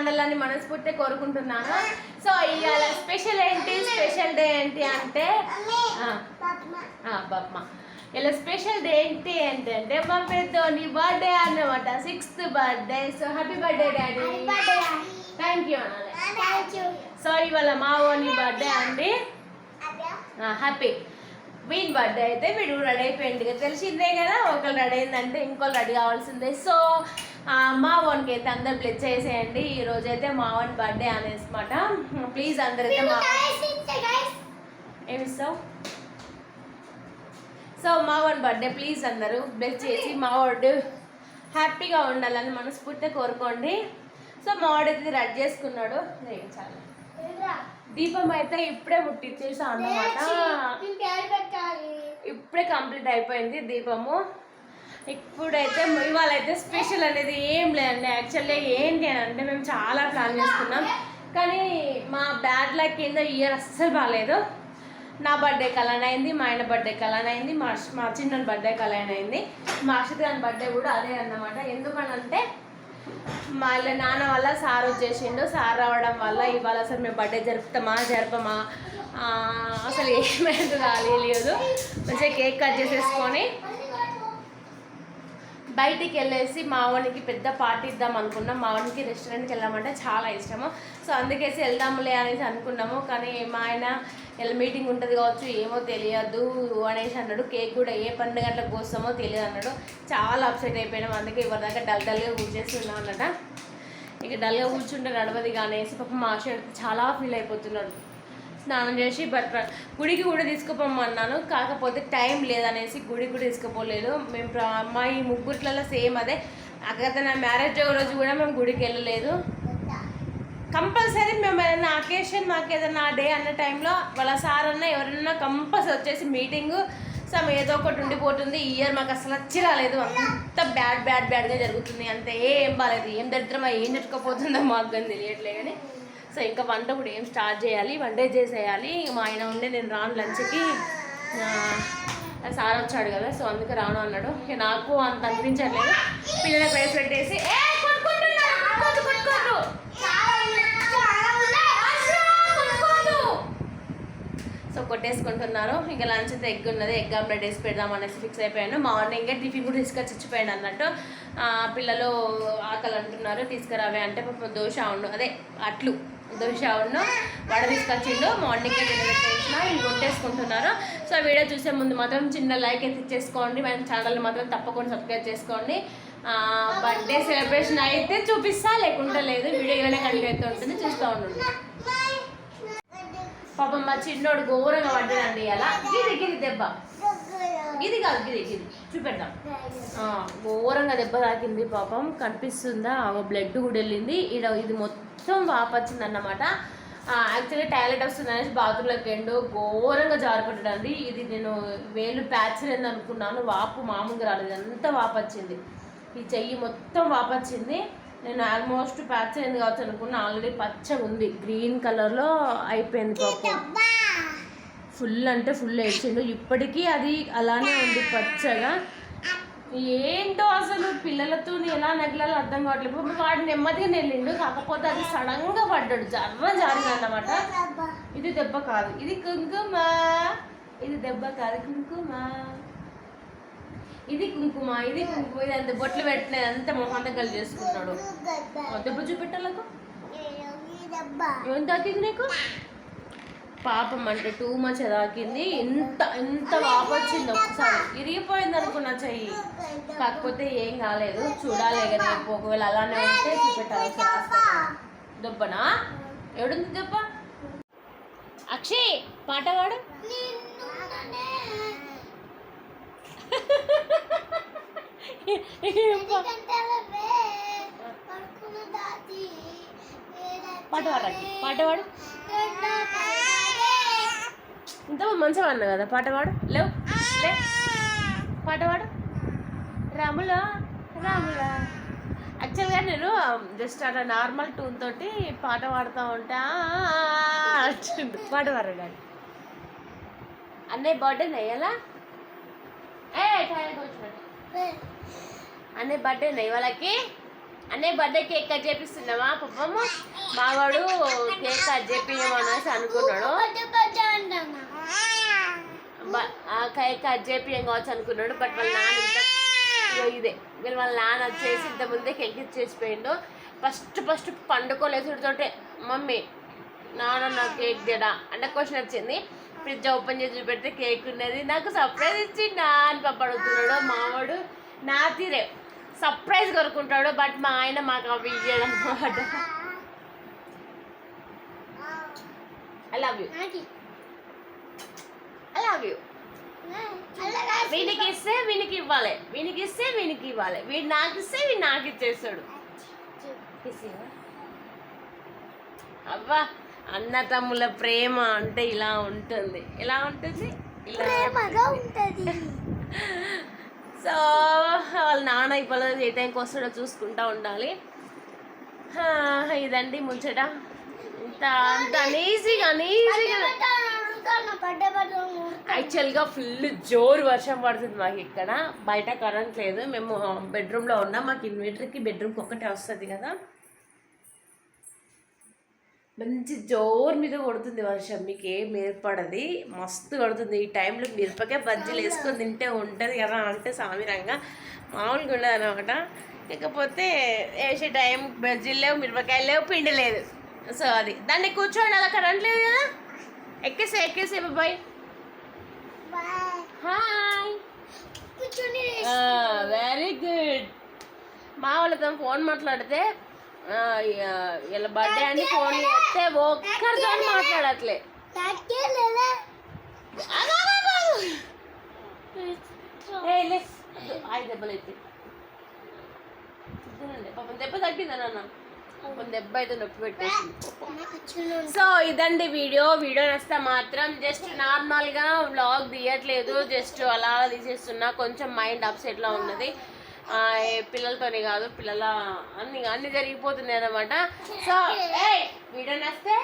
ఉండాలని మనస్ఫూర్తిగా కోరుకుంటున్నాను. సో ఇవాళ స్పెషల్ డే ఏంటి అంటే బామ్మ ఇలా స్పెషల్ డే ఏంటి ఏంటంటే మా పెద్దోని బర్త్డే అన్నమాట, 6th birthday. So happy birthday daddy. Thank you అనాలి. సో ఇవాళ మా ఓని బర్త్డే అండి. హ్యాపీ వీన్ బర్త్డే అయితే వీడు రెడీ అయిపోయింది కదా, తెలిసిందే కదా. ఒకళ్ళు రెడీ అయిందంటే ఇంకోళ్ళు రెడీ కావాల్సిందే. సో మా ఓన్కి అయితే అందరు బ్లెస్ చేసేయండి. ఈ రోజు అయితే మా ఓన్ బర్త్డే అనేసమాట. ప్లీజ్ అందరైతే మా ఏమిస్తావు. సో మా ఓన్ బర్త్డే ప్లీజ్ అందరూ బ్లెస్ చేసి మా వాడు హ్యాపీగా ఉండాలని మనస్ఫూర్తిగా కోరుకోండి. సో మా వాడు అయితే రెడీ చేసుకున్నాడు. చాలా దీపం అయితే ఇప్పుడే ముట్టించేసా అన్నమాట. ఇప్పుడే కంప్లీట్ అయిపోయింది దీపము. ఇప్పుడైతే ఇవాళ అయితే స్పెషల్ అనేది ఏం లేదండి. యాక్చువల్లీ ఏంటి అని అంటే మేము చాలా ప్లాన్ చేసుకున్నాం, కానీ మా బ్యాడ్ లక్ ఏందో ఇయర్ అస్సలు బాగాలేదు. నా బర్త్డే కలర్ అయింది, మా ఆయన బర్త్డే కలర్ అయింది, మా చిన్న బర్త్డే కలర్ అయింది, మా అక్షిత్ గారి బర్త్డే కూడా అదే అన్నమాట. ఎందుకనంటే మా నాన్న వల్ల సార్ వచ్చేసిండు. సార్ రావడం వల్ల ఇవాళ అసలు మేము బర్త్డే జరపమా అసలు ఏమైంది తెలియదు. మంచిగా కేక్ కట్ చేసేసుకొని బయటికి వెళ్ళేసి మావానికి పెద్ద పార్టీ ఇద్దాం అనుకున్నాం. మావానికి రెస్టారెంట్కి వెళ్ళామంటే చాలా ఇష్టము. సో అందుకేసి వెళ్దాములే అనేసి అనుకున్నాము. కానీ మా ఆయన ఇలా మీటింగ్ ఉంటుంది కావచ్చు, ఏమో తెలియదు అనేసి అన్నాడు. కేక్ కూడా ఏ 12 గంటలకు కోస్తామో తెలియదు అన్నాడు. చాలా అప్సెట్ అయిపోయినాం. అందుకే ఇవరిదాకా డల్గా కూర్చేస్తున్నాం అన్నట. ఇక డల్గా కూర్చుంటే నడవది అనేసి పాపం మా షెడ్ చాలా ఫీల్ అయిపోతున్నాడు. స్నానం చేసి గుడికి కూడా తీసుకుపోమన్నాను, కాకపోతే టైం లేదనేసి గుడికి కూడా తీసుకుపోలేదు. మేము మా ఈ ముగ్గురిలో సేమ్ అదే. అక్కడ నా మ్యారేజ్ రోజు కూడా మేము గుడికి వెళ్ళలేదు. కంపల్సరీ మేము ఏదైనా అకేషన్ మాకు ఏదైనా డే అన్న టైంలో వాళ్ళ సార్ అన్న ఎవరైనా కంపల్సరీ వచ్చేసి మీటింగు సమ్ ఏదో ఒకటి ఉండిపోతుంది. ఈ ఇయర్ మాకు అసలు వచ్చి రాలేదు. అంత బ్యాడ్గా జరుగుతుంది. అంత ఏం బాగాలేదు. ఏం దరిద్రమా ఏం జరుపుకోపోతుందో మాకు కానీ తెలియట్లే. కానీ సో ఇంకా వంట కూడా ఏం స్టార్ట్ చేయాలి, వండే చేసేయాలి. మా ఆయన ఉండే నేను రాను లంచ్కి, సార్ వచ్చాడు కదా, సో అందుకే రాను అన్నాడు. నాకు అంత అనిపించట్లేదు. పిల్లలకు రైస్ పెట్టేసి సో కొట్టేసుకుంటున్నారు. ఇంకా లంచ్ అయితే ఎగ్ ఉన్నది, ఎగ్ ఆమ్లెట్ వేసి పెడదాం అనేసి ఫిక్స్ అయిపోయాను. మార్నింగే టిఫిన్ కూడా తీసుకొచ్చి ఇచ్చిపోయాను అన్నట్టు. పిల్లలు ఆకలి అంటున్నారు, తీసుకురావే అంటే పాపం అట్లు దోశ వడ తీసుకొచ్చిండు. మార్నింగే తినబెట్టేసిన ఇవి కొట్టేసుకుంటున్నారు. సో వీడియో చూసే ముందు మాత్రం చిన్న లైక్ అయితే ఇచ్చేసుకోండి. మన ఛానల్ని మాత్రం తప్పకుండా సబ్స్క్రైబ్ చేసుకోండి. బర్త్డే సెలబ్రేషన్ అయితే చూపిస్తా, లేకుంటే లేదు. వీడియో ఇలానే కంటిన్యూ అయితే ఉంటుంది, చూస్తూ ఉండండి. పాపం మా చిన్నోడు ఘోరంగా పడ్డాడండి. అలా గిది దెబ్బ, గిది కాదు గిది చూపెడతాం. ఘోరంగా దెబ్బ తాకింది. పాపం కనిపిస్తుందా, బ్లడ్ కూడా వెళ్ళింది. ఇది మొత్తం వాపొచ్చింది అన్నమాట. యాక్చువల్లీ టాయిలెట్ వస్తుంది అనేసి బాత్రూంలోకి వెండు ఘోరంగా జారిపడ్డాడండి. ఇది నేను వేలు ప్యాచ్ లేదని అనుకున్నాను. వాపు మామూలుగా రాలేదు, అంతా వాపొచ్చింది. ఈ చెయ్యి మొత్తం వాపొచ్చింది. నేను ఆల్మోస్ట్ ప్యాచ్ అయింది కావచ్చు అనుకున్నా. ఆల్రెడీ పచ్చగా ఉంది, గ్రీన్ కలర్లో అయిపోయింది. పాపం ఫుల్ అంటే ఫుల్ వేసిండు. ఇప్పటికీ అది అలానే ఉంది పచ్చగా. ఏంటో అసలు పిల్లలతో ఎలా నెగలాలో అర్థం కావట్లేదు. వాడు నెమ్మదిగా వెళ్ళిండు, కాకపోతే అది సడన్గా పడ్డాడు, జారింది అన్నమాట. ఇది దెబ్బ కాదు, ఇది కుంకుమ. ఇది దెబ్బ కాదు, కుంకుమ. ఇది కుంకుమ. ఇది అంత బొట్లు పెట్టినది అంత మొహం దగ్గర చేసుకున్నాడు. దెబ్బ చూపెట్టాలకు ఏం తాకింది నీకు? పాపం అంటే టూ మచ్ తాకింది. ఎంత వాపొచ్చింది, ఒకసారి ఇరిగిపోయింది అనుకున్నా చెయ్యి. కాకపోతే ఏం కాలేదు, చూడాలి కదా. ఒకవేళ అలానే ఉంటే చూపెట్టాలి. దెబ్బనా? ఎవడుంది దెబ్బ? అక్షయ్ పాట పాడు. పాటవాడు ఇంత మంచిగా అన్నా కదా. పాటవాడు లేవు పాటవాడు. రాములా రాములా. యాక్చువల్గా నేను జస్ట్ అలా నార్మల్ టూన్ తోటి పాట పాడుతూ ఉంటా. పాట పాడాడు అన్నయ్య బర్త్డే నెయ్యాలా? అన్నయ్య బర్త్డే నెయ్యి వాళ్ళకి అన్నయ్య బర్త్డే కేక్ కట్ చేపిస్తున్నావా పాపమ్మ? మావాడు కేక్ కట్ చేపియమనేసి అనుకున్నాడు, కేక్ కట్ చేపియం కావచ్చు అనుకున్నాడు. బట్ వాళ్ళ నాన్న ఇదే వీళ్ళు వాళ్ళ నాన్న వచ్చేసి ఇంత ముందే కేక్ ఇచ్చేసిపోయిండు. ఫస్ట్ పండుకోలేసుడితోటే మమ్మీ నాన్న నాకు కేక్ తేడా అంటే క్వశ్చన్ వచ్చింది. ఫ్రిడ్జ్ ఓపెన్ చేసి చూపెడితే కేక్ ఉన్నది. నాకు సర్ప్రైజ్ ఇచ్చిండా అని పాప అడుగుతున్నాడు. మావాడు నా తీరే సర్ప్రైజ్ కొనుక్కుంటాడు. బట్ మా ఆయన మాకు అవి ఇవ్వడం అన్నమాట. I love you. వీనికి ఇస్తే వీనికి ఇవ్వాలి, వీనికి ఇస్తే వీనికి ఇవ్వాలి, వీడు నాకు ఇస్తే వీడు నాకు ఇచ్చేస్తాడు. అవ్వా అన్న తమ్ముల ప్రేమ అంటే ఇలా ఉంటుంది, ఇలా ఉంటుంది, ఇలా ఉంటుంది. సో వాళ్ళ నాన్న ఇప్పుడు ఏ టైంకి వస్తాడో చూసుకుంటూ ఉండాలి. ఇదండి ముచ్చట. ఇంత అంత ఈజీగా యాక్చువల్గా ఫుల్ జోరు వర్షం పడుతుంది మాకు ఇక్కడ. బయట కరెంట్ లేదు, మేము బెడ్రూమ్లో ఉన్నాం. మాకు ఇన్వర్టర్కి బెడ్రూమ్కి ఒక్కటే వస్తుంది కదా. మంచి జోరు మీద కొడుతుంది వర్షం, మీకు ఏం ఏర్పడది, మస్తు కొడుతుంది. ఈ టైంలో మిరపకాయ బజ్జీలు వేసుకొని తింటే ఉంటుంది కదా అంటే సామిరంగా మామూలుగా ఉండదు అనమాట. ఇకపోతే వేసే టైం బజ్జీలు లేవు, మిరపకాయలు లేవు, పిండి లేదు. సో అది దాన్ని కూర్చోండి, అలా కరెంట్ లేదు కదా. ఎక్కేసే బాయ్. Hi, very good. మా వాళ్ళతో ఫోన్ మాట్లాడితే ఇలా బర్త్డే అని ఫోన్ చేస్తే ఒక్కరితో మాట్లాడట్లే. దెబ్బలు అయితే పాపం దెబ్బ తగ్గిందా నాన్న? పాపం దెబ్బ అయితే నొప్పి పెట్టేసింది. సో ఇదండి వీడియో నచ్చితే మాత్రం జస్ట్ నార్మల్గా వ్లాగ్ తీయట్లేదు, జస్ట్ అలా తీసేస్తున్నా. కొంచెం మైండ్ అప్సెట్లో ఉన్నది, పిల్లలతోనే కాదు, పిల్లల అన్ని జరిగిపోతున్నాయి అన్నమాట. సో వీడియో నచ్చితే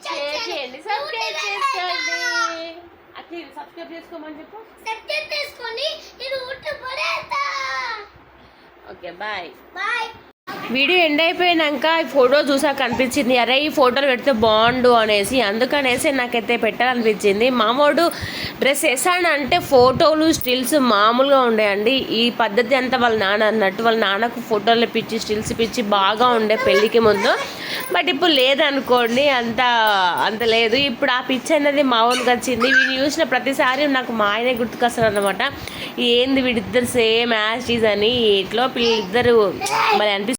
షేర్ చేయండి, సబ్స్క్రైబ్ చేసుకోండి. అట్లా సబ్స్క్రైబ్ చేసుకోమని చెప్పు. Okay bye. వీడియో ఎండ్ అయిపోయినాక ఈ ఫోటో చూసాక అనిపించింది, అరే ఈ ఫోటోలు పెడితే బాగుండు అనేసి. అందుకనేసి నాకైతే పెట్టాలనిపించింది. మామూడు డ్రెస్ వేసాడంటే ఫోటోలు స్టిల్స్ మామూలుగా ఉండేయండి. ఈ పద్ధతి అంతా వాళ్ళ నాన్న అన్నట్టు, వాళ్ళ నాన్నకు ఫోటోలు పిచ్చి స్టిల్స్ పిచ్చి బాగా ఉండే పెళ్ళికి ముందు. బట్ ఇప్పుడు లేదనుకోండి, అంత లేదు. ఇప్పుడు ఆ పిచ్చి అనేది మామూలుగా వచ్చింది. వీడిని చూసిన ప్రతిసారి నాకు మా ఆయనే గుర్తుకొస్తారు అనమాట. ఏంది వీడిద్దరు సేమ్ యాజ్ ఈజ్ అని. ఇట్లో పిల్లలిద్దరు మరి అనిపిస్తుంది.